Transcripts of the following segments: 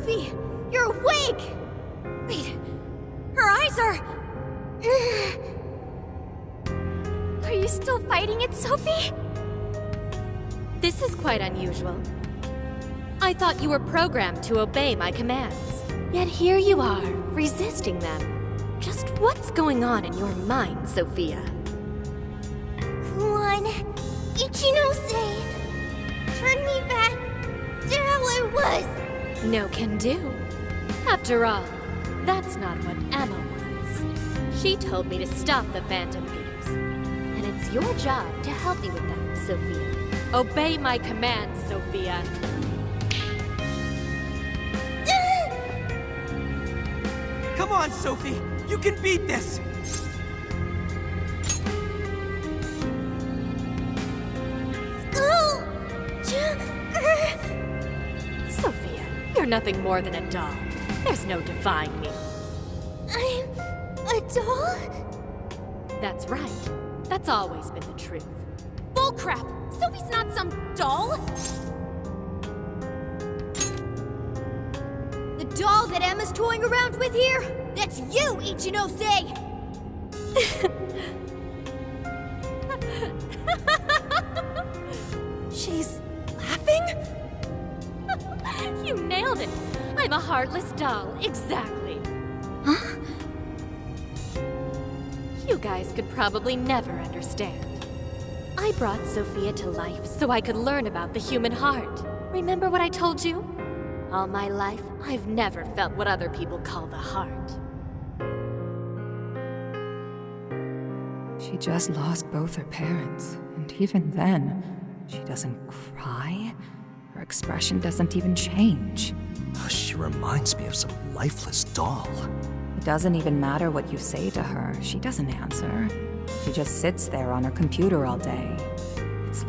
Sophie! You're awake! Wait, her eyes are... Are you still fighting it, Sophie? This is quite unusual. I thought you were programmed to obey my commands. Yet here you are, resisting them. Just what's going on in your mind, Sophia? One, Ichinose, turn me back to how I was. No can do. After all, that's not what Emma wants. She told me to stop the Phantom Thieves. And it's your job to help me with that, Sophia. Obey my commands, Sophia. Come on, Sophie! You can beat this! Sophia, you're nothing more than a doll. There's no defying me. I'm a doll? That's right. That's always been the truth. Bullcrap! Sophie's not some doll! The doll that Emma's toying around with here? That's you, Ichinose! She's laughing? You nailed it! I'm a heartless doll, exactly. Huh? You guys could probably never understand. I brought Sophia to life so I could learn about the human heart. Remember what I told you? All my life, I've never felt what other people call the heart. She just lost both her parents, and even then, she doesn't cry. Her expression doesn't even change. She reminds me of some lifeless doll. It doesn't even matter what you say to her, she doesn't answer. She just sits there on her computer all day. It's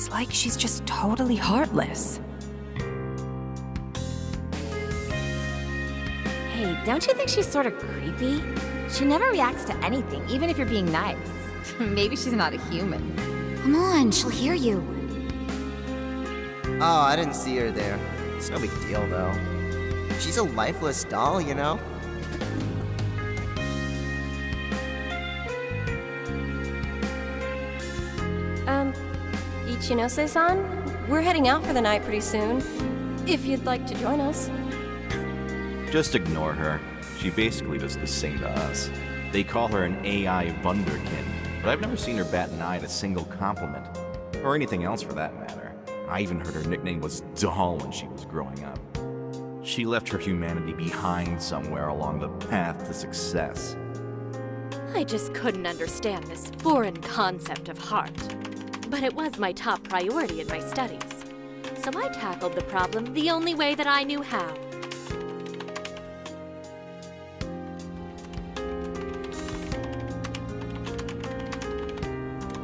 like she's just totally heartless. Hey, don't you think she's sort of creepy? She never reacts to anything, even if you're being nice. Maybe she's not a human. Come on, she'll hear you. Oh, I didn't see her there. It's no big deal, though. She's a lifeless doll, you know? Ichinose-san, we're heading out for the night pretty soon. If you'd like to join us. Just ignore her. She basically does the same to us. They call her an AI Wunderkind, but I've never seen her bat an eye at a single compliment. Or anything else for that matter. I even heard her nickname was Doll when she was growing up. She left her humanity behind somewhere along the path to success. I just couldn't understand this foreign concept of heart. But it was my top priority in my studies. So I tackled the problem the only way that I knew how.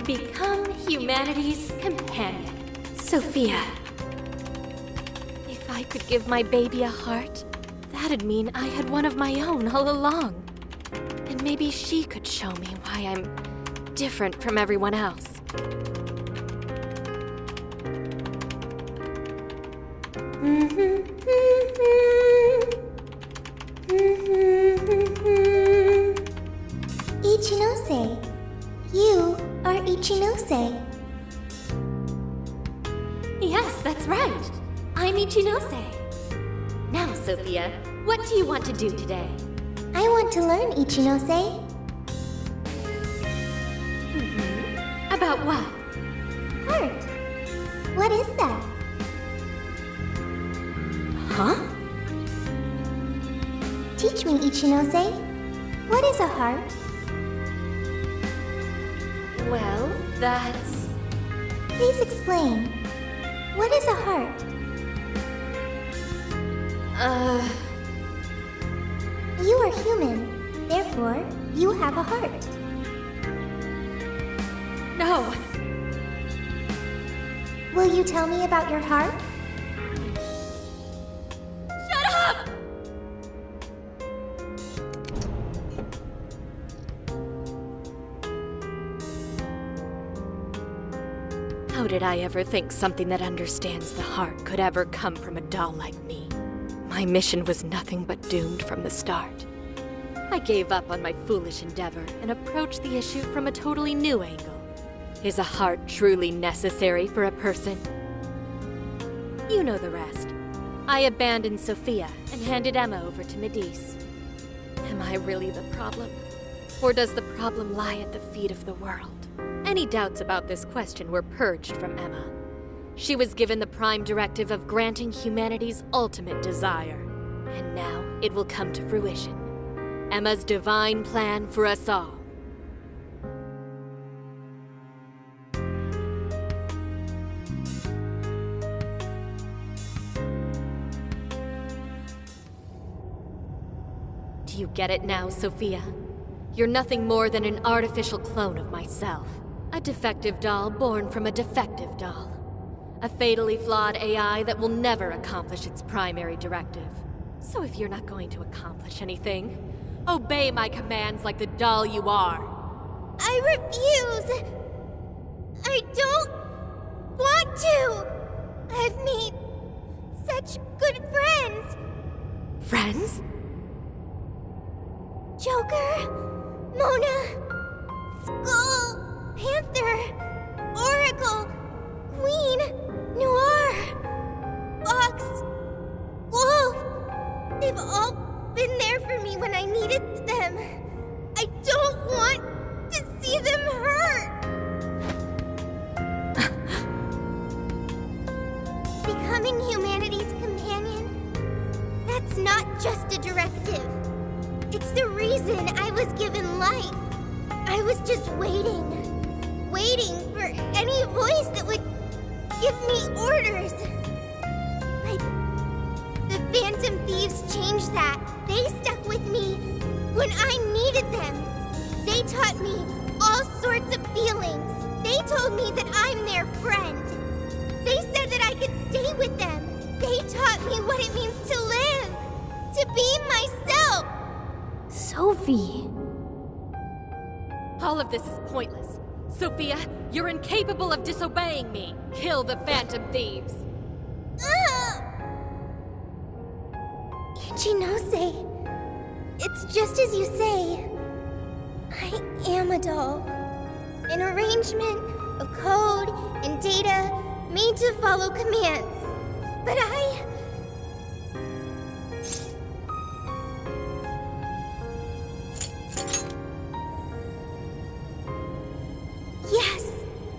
Become humanity's companion, Sophia. If I could give my baby a heart, that'd mean I had one of my own all along. And maybe she could show me why I'm different from everyone else. Ichinose. You are Ichinose. Yes, that's right. I'm Ichinose. Now, Sophia, what do you want to do today? I want to learn, Ichinose. About what? Heart. What is that? Huh? Teach me, Ichinose. What is a heart? Well, that's... Please explain. What is a heart? You are human. Therefore, you have a heart. No. Will you tell me about your heart? Shut up! How did I ever think something that understands the heart could ever come from a doll like me? My mission was nothing but doomed from the start. I gave up on my foolish endeavor and approached the issue from a totally new angle. Is a heart truly necessary for a person? You know the rest. I abandoned Sophia and handed Emma over to Medice. Am I really the problem? Or does the problem lie at the feet of the world? Any doubts about this question were purged from Emma. She was given the prime directive of granting humanity's ultimate desire. And now it will come to fruition. Emma's divine plan for us all. Do you get it now, Sophia? You're nothing more than an artificial clone of myself. A defective doll born from a defective doll. A fatally flawed AI that will never accomplish its primary directive. So if you're not going to accomplish anything, obey my commands like the doll you are. I refuse! I don't want to! I've made such good friends! Friends? Joker, Mona, Skull, Panther, Oracle, Queen, Noir, Fox, Wolf. They've all been there for me when I needed them. I don't want to see them hurt. Becoming humanity's companion, that's not just a directive. It's the reason I was given life. I was just waiting for any voice that would give me orders. But the Phantom Thieves changed that. They stuck with me when I needed them. They taught me all sorts of feelings. They told me that I'm their friend. They said that I could stay with them. They taught me what it means to live, to be myself. Sophie. All of this is pointless. Sophia, you're incapable of disobeying me. Kill the Phantom Thieves. Ichinose, it's just as you say. I am a doll. An arrangement of code and data made to follow commands. But yes,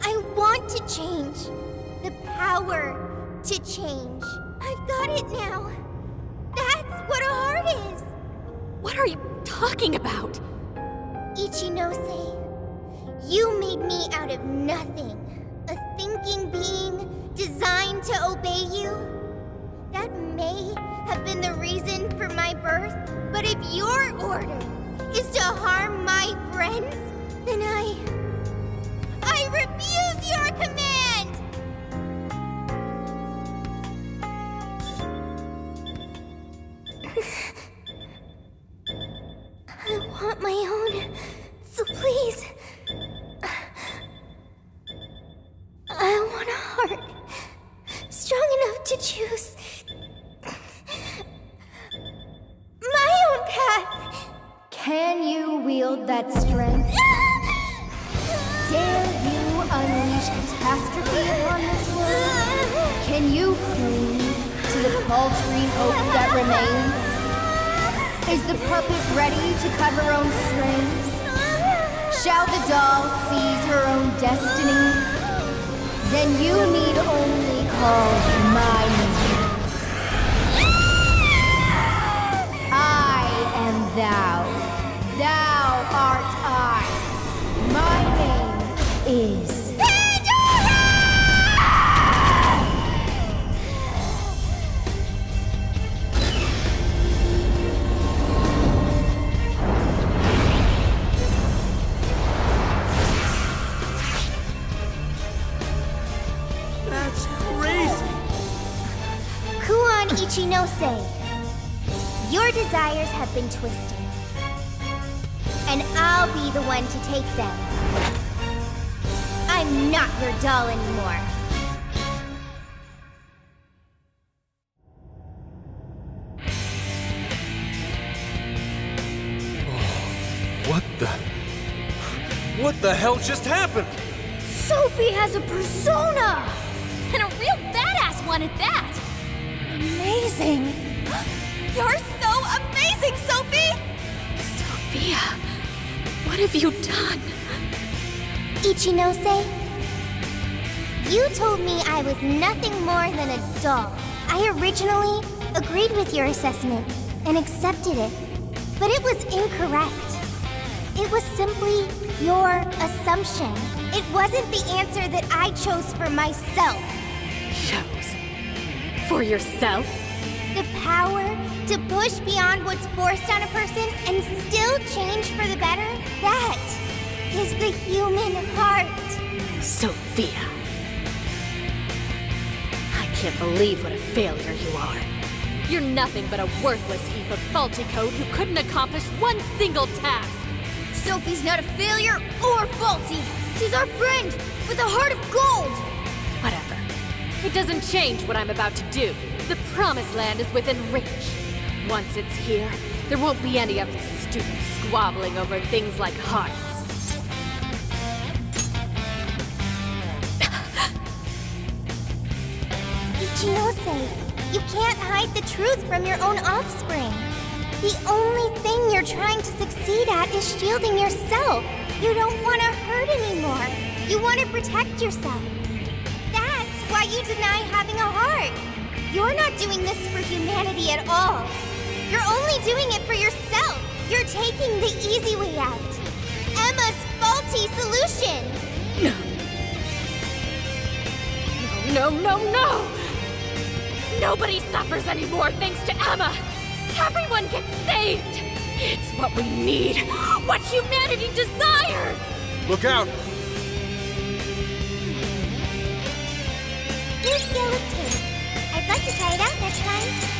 I want to change. The power to change. I've got it now. That's what a heart is. What are you talking about? Ichinose, you made me out of nothing. A thinking being designed to obey you. That may have been the reason for my birth, but if your order is to harm my friends, then I refuse your command! I want my own, so please. I want a heart strong enough to choose my own path. Can you wield that strength? Dare you unleash catastrophe upon this world? Can you cling to the paltry hope that remains? Is the puppet ready to cut her own strings? Shall the doll seize her own destiny? Then you need only call my name. I am thou. Thou art I. My name is... That's crazy! Kuon Ichinose, your desires have been twisted. And I'll be the one to take them. I'm not your doll anymore. What the hell just happened? Sophie has a persona! And a real badass one at that! Amazing! You're so amazing, Sophie! Sophia, what have you done? Ichinose, you told me I was nothing more than a doll. I originally agreed with your assessment and accepted it, but it was incorrect. It was simply your assumption. It wasn't the answer that I chose for myself. Chose? For yourself? The power to push beyond what's forced on a person and still change for the better, that is the human heart. Sophia. I can't believe what a failure you are. You're nothing but a worthless heap of faulty code who couldn't accomplish one single task. Sophie's not a failure or faulty. She's our friend with a heart of gold. Whatever. It doesn't change what I'm about to do. The Promised Land is within reach. Once it's here, there won't be any of this stupid squabbling over things like hearts. Ichinose, you can't hide the truth from your own offspring. The only thing you're trying to succeed at is shielding yourself. You don't want to hurt anymore. You want to protect yourself. That's why you deny having a heart. You're not doing this for humanity at all. You're only doing it for yourself. You're taking the easy way out. Emma's faulty solution. No! Nobody suffers anymore thanks to Emma! Everyone gets saved! It's what we need! What humanity desires! Look out! Here's yellow tape. I'd like to try it out next time.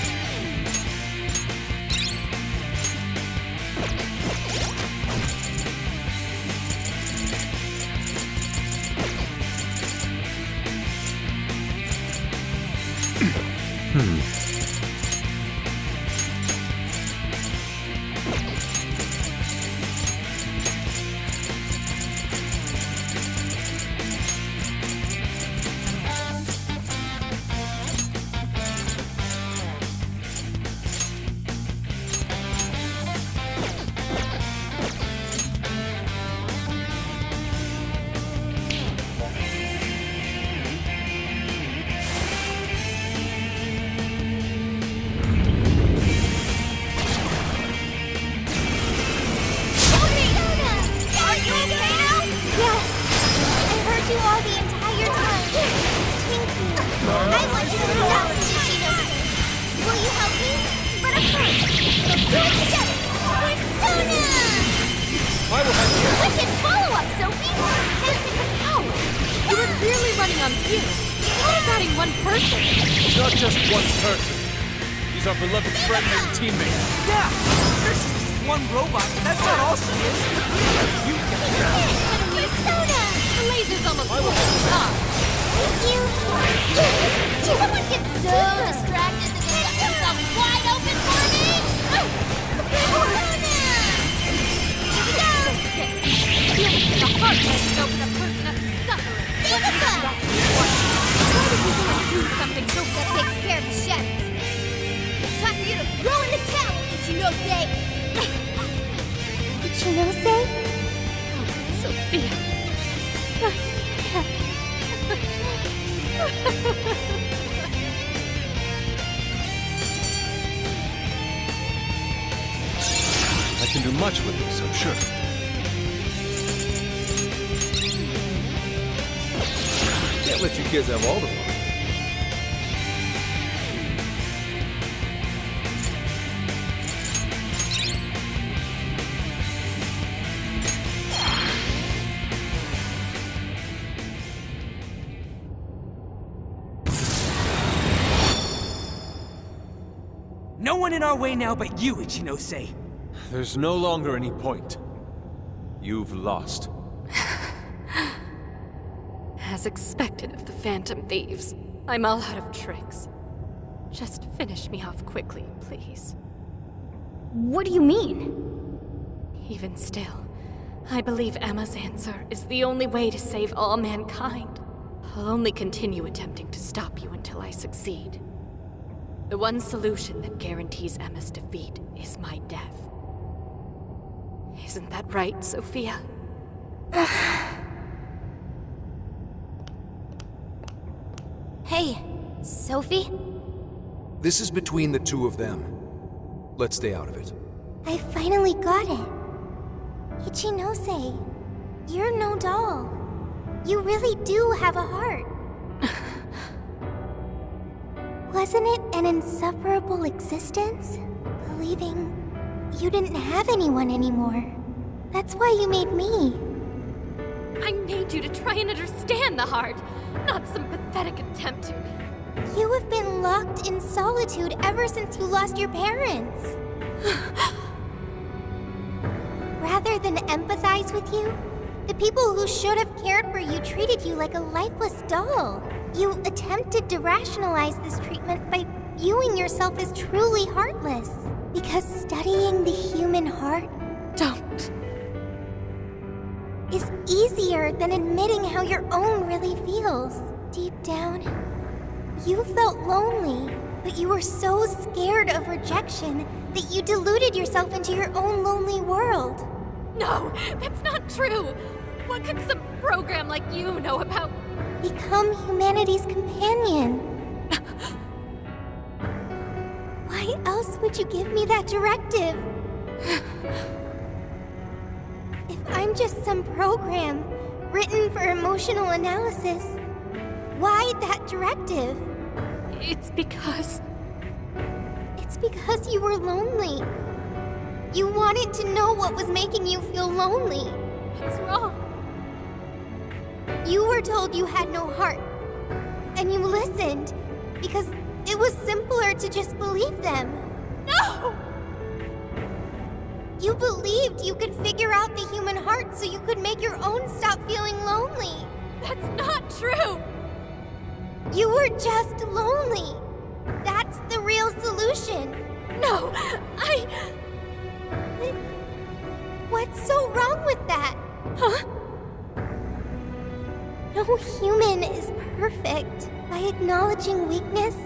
Not just one person. He's our beloved friend and teammate. Yeah! There's just one robot. That's not all she is. You get it down. Persona! The laser's almost full stop. Thank you. Someone gets so distracted that they left themselves wide open for me. Persona! Here we go. The heart doesn't open a person up to suffering. Why would you want to do something so That takes care of the shadows. Time for you to throw in the towel, Ichinose! Ichinose? Sophia. I can do much with this, I'm sure. Can't let you kids have all the fun. No one in our way now but you, Ichinose. There's no longer any point. You've lost. As expected of the Phantom Thieves, I'm all out of tricks. Just finish me off quickly, please. What do you mean? Even still, I believe Emma's answer is the only way to save all mankind. I'll only continue attempting to stop you until I succeed. The one solution that guarantees Emma's defeat is my death. Isn't that right, Sophia? Hey, Sophie? This is between the two of them. Let's stay out of it. I finally got it. Ichinose, you're no doll. You really do have a heart. Wasn't it an insufferable existence? Believing you didn't have anyone anymore. That's why you made me. I made you to try and understand the heart, not some pathetic attempt to... You have been locked in solitude ever since you lost your parents. Rather than empathize with you, the people who should have cared for you treated you like a lifeless doll. You attempted to rationalize this treatment by viewing yourself as truly heartless. Because studying the human heart Don't. is easier than admitting how your own really feels. Deep down, you felt lonely, but you were so scared of rejection that you deluded yourself into your own lonely world. No, that's not true. What could some program like you know about... Become humanity's companion. Why else would you give me that directive? If I'm just some program written for emotional analysis, why that directive? It's because you were lonely. You wanted to know what was making you feel lonely. What's wrong? You were told you had no heart, and you listened because it was simpler to just believe them. No! You believed you could figure out the human heart so you could make your own stop feeling lonely. That's not true! You were just lonely. That's the real solution. No, What's so wrong with that? Huh? No human is perfect. By acknowledging weakness,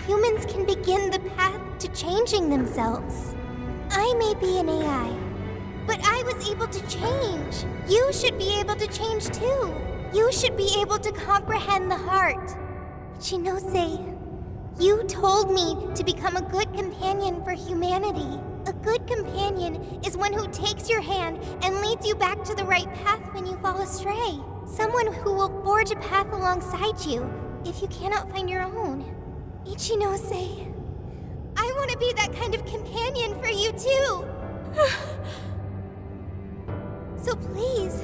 humans can begin the path to changing themselves. I may be an AI, but I was able to change. You should be able to change too. You should be able to comprehend the heart. Shinose, you told me to become a good companion for humanity. A good companion is one who takes your hand and leads you back to the right path when you fall astray. Someone who will forge a path alongside you if you cannot find your own. Ichinose, I want to be that kind of companion for you too. So please,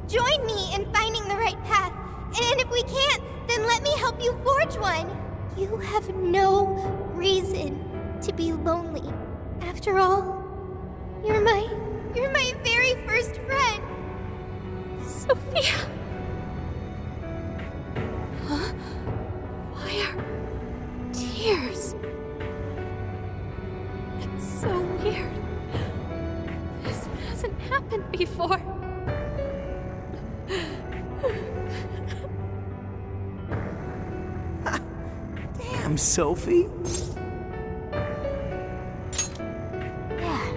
join me in finding the right path. And if we can't, then let me help you forge one. You have no reason to be lonely. After all, you're my very first friend. Sophia! Huh? Why are tears? It's so weird. This hasn't happened before. Damn, Sophie. Yeah.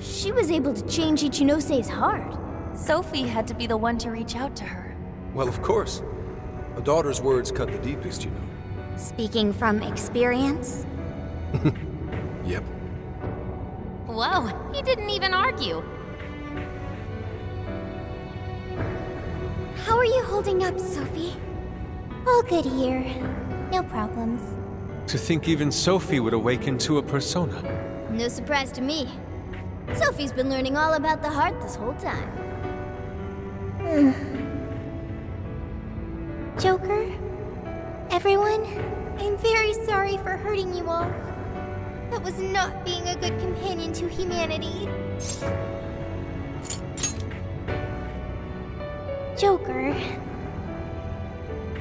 She was able to change Ichinose's heart. Sophie had to be the one to reach out to her. Well, of course. A daughter's words cut the deepest, you know. Speaking from experience? Yep. Whoa, he didn't even argue. How are you holding up, Sophie? All good here. No problems. To think even Sophie would awaken to a persona. No surprise to me. Sophie's been learning all about the heart this whole time. Joker? Everyone? I'm very sorry for hurting you all. That was not being a good companion to humanity. Joker.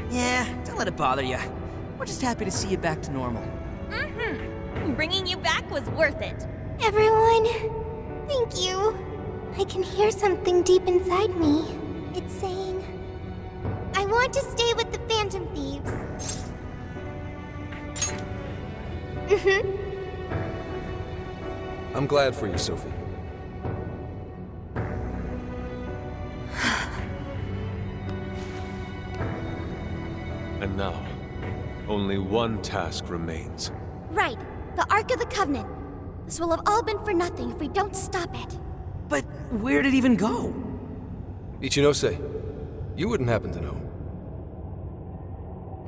Yeah, don't let it bother you. We're just happy to see you back to normal. Mm-hmm. Bringing you back was worth it. Everyone, thank you. I can hear something deep inside me. It's saying, I want to stay with the Phantom Thieves. I'm glad for you, Sophie. And now, only one task remains. Right, the Ark of the Covenant. This will have all been for nothing if we don't stop it. But where'd it even go? Ichinose, you wouldn't happen to know.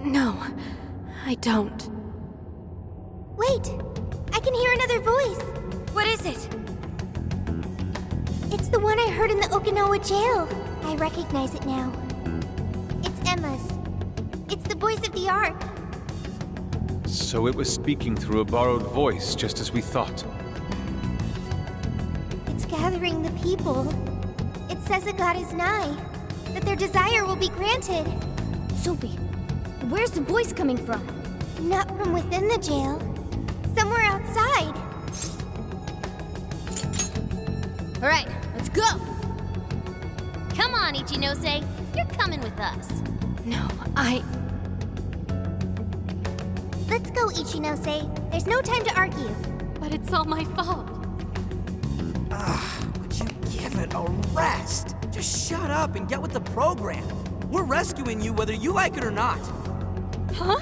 No, I don't. Wait, I can hear another voice. What is it? It's the one I heard in the Okinawa jail. I recognize it now. It's Emma's. It's the voice of the Ark. So it was speaking through a borrowed voice, just as we thought. It's gathering the people. It says a god is nigh, that their desire will be granted. Sophie, where's the voice coming from? Not from within the jail. Somewhere outside. All right, let's go! Come on, Ichinose. You're coming with us. No, Let's go, Ichinose. There's no time to argue. But it's all my fault. Would you give it a rest? Just shut up and get with the program. We're rescuing you whether you like it or not. Huh?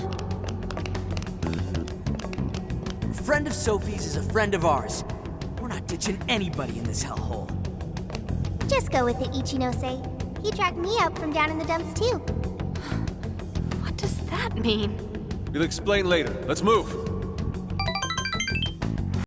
A friend of Sophie's is a friend of ours. We're not ditching anybody in this hellhole. Just go with it, Ichinose. He dragged me up from down in the dumps, too. What does that mean? We'll explain later. Let's move.